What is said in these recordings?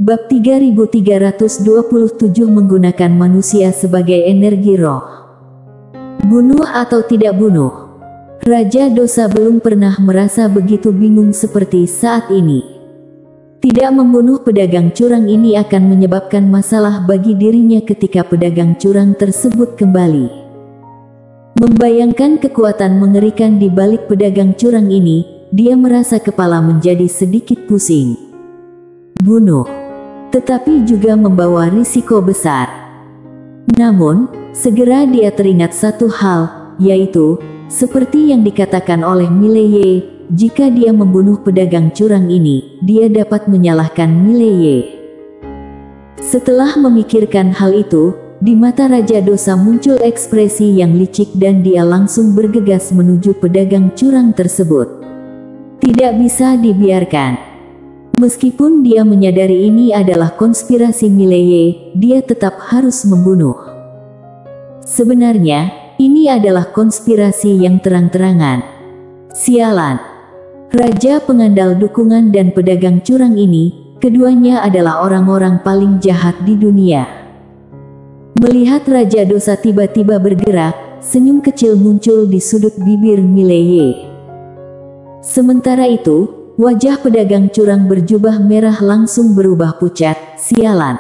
Bab 3327 menggunakan manusia sebagai energi roh. Bunuh atau tidak bunuh? Raja Dosa belum pernah merasa begitu bingung seperti saat ini. Tidak membunuh pedagang curang ini akan menyebabkan masalah bagi dirinya ketika pedagang curang tersebut kembali. Membayangkan kekuatan mengerikan di balik pedagang curang ini, dia merasa kepala menjadi sedikit pusing. Bunuh, tetapi juga membawa risiko besar. Namun, segera dia teringat satu hal, yaitu, seperti yang dikatakan oleh Mileye, jika dia membunuh pedagang curang ini, dia dapat menyalahkan Mileye. Setelah memikirkan hal itu, di mata Raja Dosa muncul ekspresi yang licik dan dia langsung bergegas menuju pedagang curang tersebut. Tidak bisa dibiarkan. Meskipun dia menyadari ini adalah konspirasi Mileye, dia tetap harus membunuh. Sebenarnya, ini adalah konspirasi yang terang-terangan. Sialan. Raja pengandal dukungan dan pedagang curang ini, keduanya adalah orang-orang paling jahat di dunia. Melihat Raja Dosa tiba-tiba bergerak, senyum kecil muncul di sudut bibir Mileye. Sementara itu, wajah pedagang curang berjubah merah langsung berubah pucat. Sialan.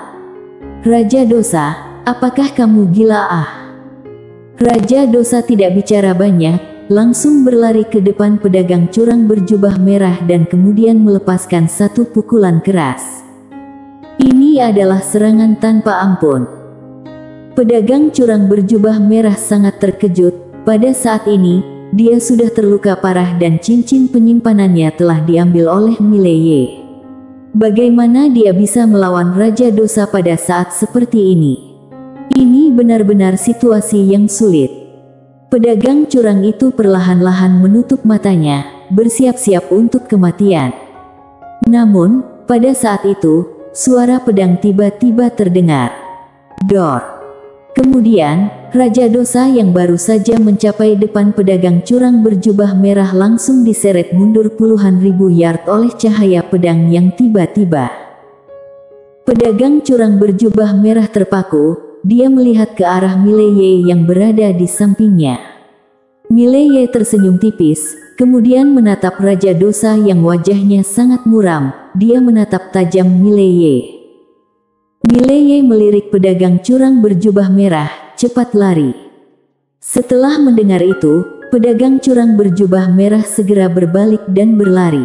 Raja Dosa, apakah kamu gila? Raja Dosa tidak bicara banyak, langsung berlari ke depan pedagang curang berjubah merah dan kemudian melepaskan satu pukulan keras. Ini adalah serangan tanpa ampun. Pedagang curang berjubah merah sangat terkejut. Pada saat ini, dia sudah terluka parah dan cincin penyimpanannya telah diambil oleh Mileye. Bagaimana dia bisa melawan Raja Dosa pada saat seperti ini? Ini benar-benar situasi yang sulit. Pedagang curang itu perlahan-lahan menutup matanya, bersiap-siap untuk kematian. Namun, pada saat itu, suara pedang tiba-tiba terdengar. Dor. Kemudian, Raja Dosa yang baru saja mencapai depan pedagang curang berjubah merah langsung diseret mundur puluhan ribu yard oleh cahaya pedang yang tiba-tiba. Pedagang curang berjubah merah terpaku, dia melihat ke arah Mileye yang berada di sampingnya. Mileye tersenyum tipis, kemudian menatap Raja Dosa yang wajahnya sangat muram. Dia menatap tajam Mileye. Mileye melirik pedagang curang berjubah merah, cepat lari. Setelah mendengar itu, pedagang curang berjubah merah segera berbalik dan berlari.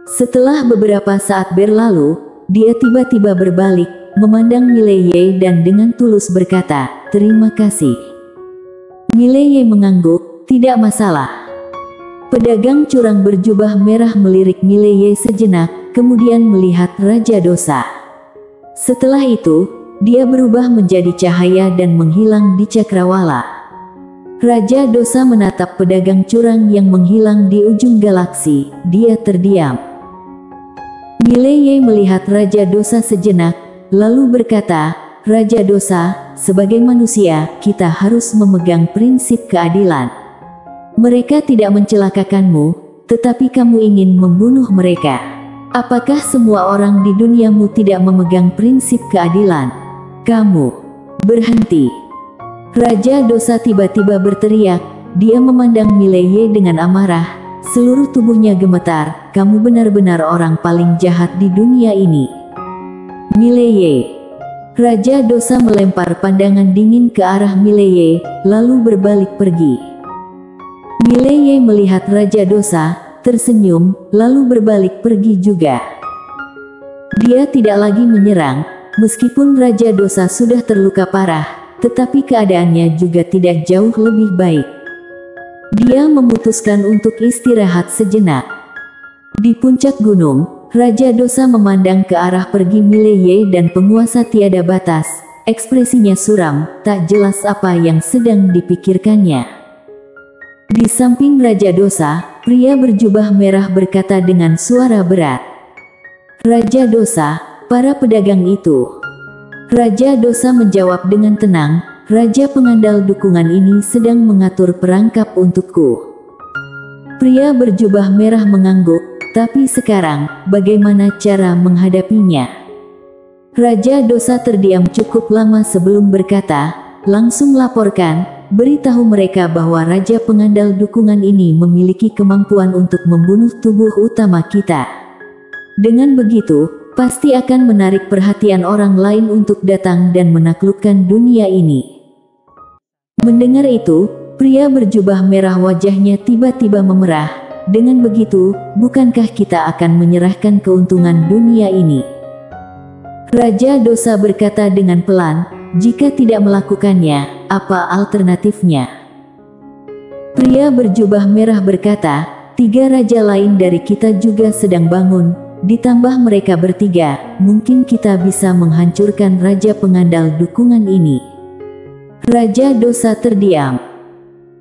Setelah beberapa saat berlalu, dia tiba-tiba berbalik, memandang Mileye dan dengan tulus berkata, "Terima kasih." Mileye mengangguk, "Tidak masalah." Pedagang curang berjubah merah melirik Mileye sejenak, kemudian melihat Raja Dosa. Setelah itu, dia berubah menjadi cahaya dan menghilang di cakrawala. Raja Dosa menatap pedagang curang yang menghilang di ujung galaksi. Dia terdiam. Mileye melihat Raja Dosa sejenak, lalu berkata, "Raja Dosa, sebagai manusia, kita harus memegang prinsip keadilan. Mereka tidak mencelakakanmu, tetapi kamu ingin membunuh mereka. Apakah semua orang di duniamu tidak memegang prinsip keadilan? Kamu berhenti." Raja Dosa tiba-tiba berteriak. Dia memandang Mileye dengan amarah. Seluruh tubuhnya gemetar. "Kamu benar-benar orang paling jahat di dunia ini, Mileye." Raja Dosa melempar pandangan dingin ke arah Mileye, lalu berbalik pergi. Mileye melihat Raja Dosa, tersenyum, lalu berbalik pergi juga. Dia tidak lagi menyerang, meskipun Raja Dosa sudah terluka parah, tetapi keadaannya juga tidak jauh lebih baik. Dia memutuskan untuk istirahat sejenak. Di puncak gunung, Raja Dosa memandang ke arah pergi Mileye dan penguasa tiada batas. Ekspresinya suram, tak jelas apa yang sedang dipikirkannya. Di samping Raja Dosa, pria berjubah merah berkata dengan suara berat, "Raja Dosa, para pedagang itu." Raja Dosa menjawab dengan tenang, "Raja pengandal dukungan ini sedang mengatur perangkap untukku." Pria berjubah merah mengangguk, "Tapi sekarang, bagaimana cara menghadapinya?" Raja Dosa terdiam cukup lama sebelum berkata, langsung laporkan, beritahu mereka bahwa Raja Pengandal Dukungan ini memiliki kemampuan untuk membunuh tubuh utama kita. Dengan begitu, pasti akan menarik perhatian orang lain untuk datang dan menaklukkan dunia ini. Mendengar itu, pria berjubah merah wajahnya tiba-tiba memerah. Dengan begitu, bukankah kita akan menyerahkan keuntungan dunia ini? Raja Dosa berkata dengan pelan, jika tidak melakukannya, apa alternatifnya? Pria berjubah merah berkata, 3 raja lain dari kita juga sedang bangun, ditambah mereka bertiga, mungkin kita bisa menghancurkan Raja Pengandal Dukungan ini. Raja Dosa terdiam.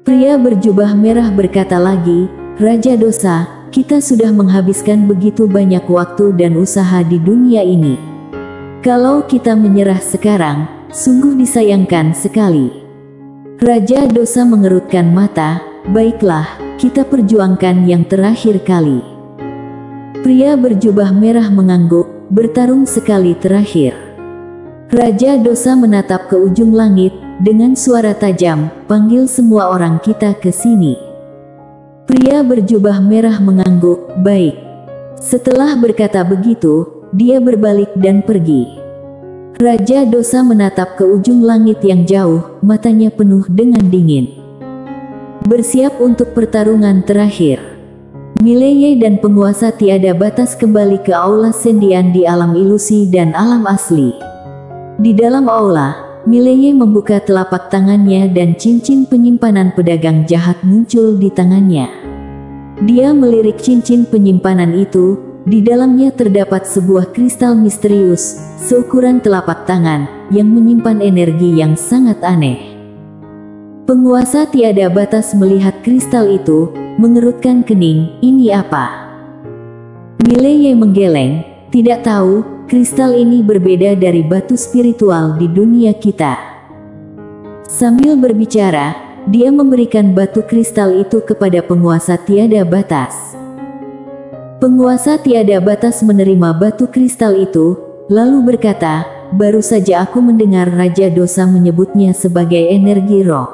Pria berjubah merah berkata lagi, Raja Dosa, kita sudah menghabiskan begitu banyak waktu dan usaha di dunia ini. Kalau kita menyerah sekarang, sungguh disayangkan sekali. Raja Dosa mengerutkan mata, baiklah, kita perjuangkan yang terakhir kali. Pria berjubah merah mengangguk, bertarung sekali terakhir. Raja Dosa menatap ke ujung langit, dengan suara tajam, panggil semua orang kita ke sini. Pria berjubah merah mengangguk, baik. Setelah berkata begitu, dia berbalik dan pergi. Raja Dosa menatap ke ujung langit yang jauh, matanya penuh dengan dingin. Bersiap untuk pertarungan terakhir. Mileye dan penguasa tiada batas kembali ke aula sendian di alam ilusi dan alam asli. Di dalam aula, Mileye membuka telapak tangannya dan cincin penyimpanan pedagang jahat muncul di tangannya. Dia melirik cincin penyimpanan itu. Di dalamnya terdapat sebuah kristal misterius, seukuran telapak tangan, yang menyimpan energi yang sangat aneh. Penguasa tiada batas melihat kristal itu, mengerutkan kening, ini apa? Mileye menggeleng, tidak tahu, kristal ini berbeda dari batu spiritual di dunia kita. Sambil berbicara, dia memberikan batu kristal itu kepada penguasa tiada batas. Penguasa tiada batas menerima batu kristal itu, lalu berkata, baru saja aku mendengar Raja Dosa menyebutnya sebagai energi roh.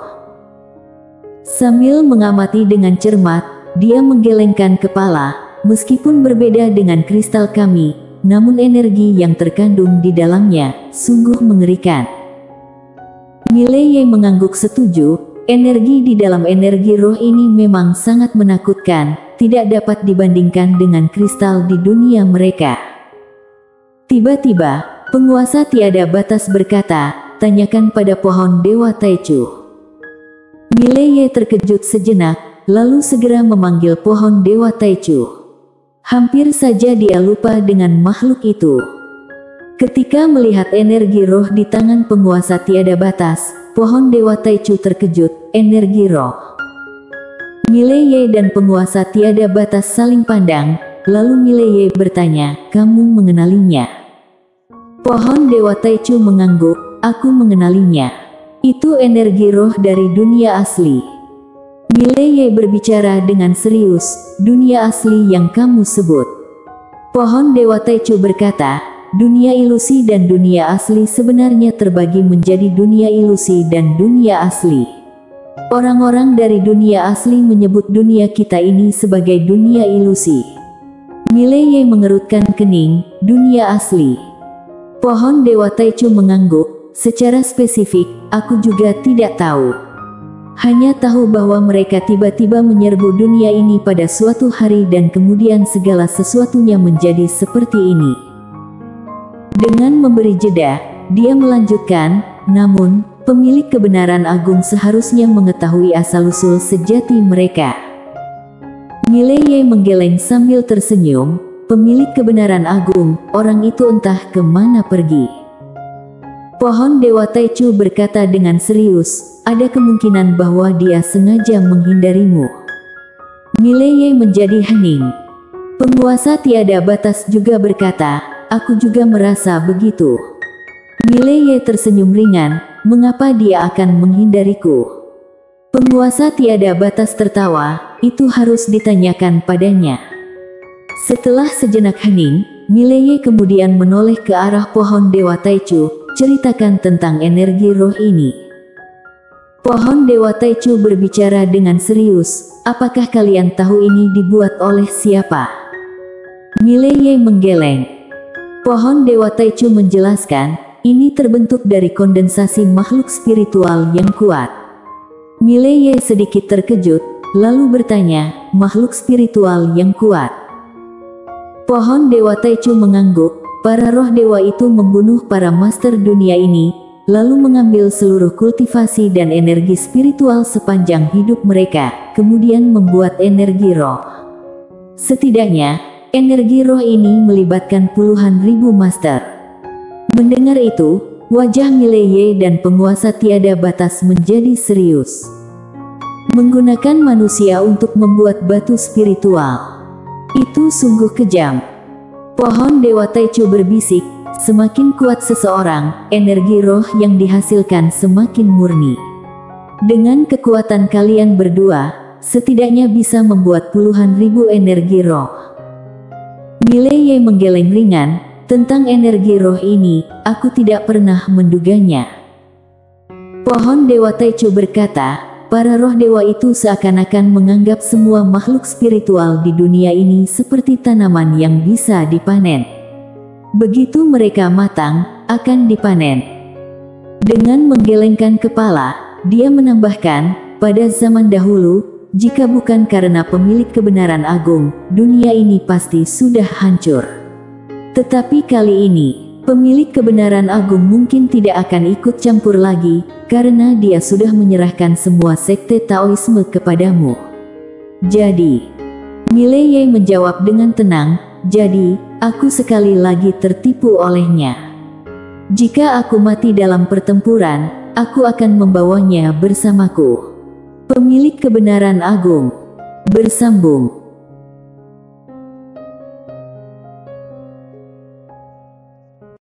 Sambil mengamati dengan cermat, dia menggelengkan kepala, meskipun berbeda dengan kristal kami, namun energi yang terkandung di dalamnya, sungguh mengerikan. Mileye mengangguk setuju, energi di dalam energi roh ini memang sangat menakutkan, tidak dapat dibandingkan dengan kristal di dunia mereka. Tiba-tiba, penguasa tiada batas berkata, tanyakan pada pohon Dewa Taichu. Mileye terkejut sejenak, lalu segera memanggil pohon Dewa Taichu. Hampir saja dia lupa dengan makhluk itu. Ketika melihat energi roh di tangan penguasa tiada batas, pohon Dewa Taichu terkejut, energi roh. Mileye dan penguasa tiada batas saling pandang, lalu Mileye bertanya, kamu mengenalinya? Pohon Dewa Taichu mengangguk, aku mengenalinya. Itu energi roh dari dunia asli. Mileye berbicara dengan serius, dunia asli yang kamu sebut. Pohon Dewa Taichu berkata, dunia ilusi dan dunia asli sebenarnya terbagi menjadi dunia ilusi dan dunia asli. Orang-orang dari dunia asli menyebut dunia kita ini sebagai dunia ilusi. Mileye mengerutkan kening, dunia asli. Pohon Dewa Taichu mengangguk, secara spesifik, aku juga tidak tahu. Hanya tahu bahwa mereka tiba-tiba menyerbu dunia ini pada suatu hari dan kemudian segala sesuatunya menjadi seperti ini. Dengan memberi jeda, dia melanjutkan, namun, pemilik kebenaran agung seharusnya mengetahui asal-usul sejati mereka. Mileye menggeleng sambil tersenyum, pemilik kebenaran agung, orang itu entah kemana pergi. Pohon Dewa Taichu berkata dengan serius, ada kemungkinan bahwa dia sengaja menghindarimu. Mileye menjadi hening. Penguasa tiada batas juga berkata, aku juga merasa begitu. Mileye tersenyum ringan, mengapa dia akan menghindariku? Penguasa tiada batas tertawa, itu harus ditanyakan padanya. Setelah sejenak hening, Mileye kemudian menoleh ke arah pohon Dewa Taichu, ceritakan tentang energi roh ini. Pohon Dewa Taichu berbicara dengan serius, apakah kalian tahu ini dibuat oleh siapa? Mileye menggeleng. Pohon Dewa Taichu menjelaskan, ini terbentuk dari kondensasi makhluk spiritual yang kuat. Mileye sedikit terkejut, lalu bertanya, makhluk spiritual yang kuat. Pohon Dewa Taichu mengangguk, para roh dewa itu membunuh para master dunia ini, lalu mengambil seluruh kultivasi dan energi spiritual sepanjang hidup mereka, kemudian membuat energi roh. Setidaknya, energi roh ini melibatkan puluhan ribu master. Mendengar itu, wajah Mileye dan penguasa tiada batas menjadi serius. Menggunakan manusia untuk membuat batu spiritual. Itu sungguh kejam. Pohon Dewa Taichu berbisik, semakin kuat seseorang, energi roh yang dihasilkan semakin murni. Dengan kekuatan kalian berdua, setidaknya bisa membuat puluhan ribu energi roh. Mileye menggeleng ringan, tentang energi roh ini, aku tidak pernah menduganya. Pohon Dewa Taichu berkata, para roh dewa itu seakan-akan menganggap semua makhluk spiritual di dunia ini seperti tanaman yang bisa dipanen. Begitu mereka matang, akan dipanen. Dengan menggelengkan kepala, dia menambahkan, pada zaman dahulu, jika bukan karena pemilik kebenaran agung, dunia ini pasti sudah hancur. Tetapi kali ini, pemilik kebenaran agung mungkin tidak akan ikut campur lagi, karena dia sudah menyerahkan semua sekte Taoisme kepadamu. Jadi, Mileye menjawab dengan tenang, jadi, aku sekali lagi tertipu olehnya. Jika aku mati dalam pertempuran, aku akan membawanya bersamaku. Pemilik kebenaran agung bersambung.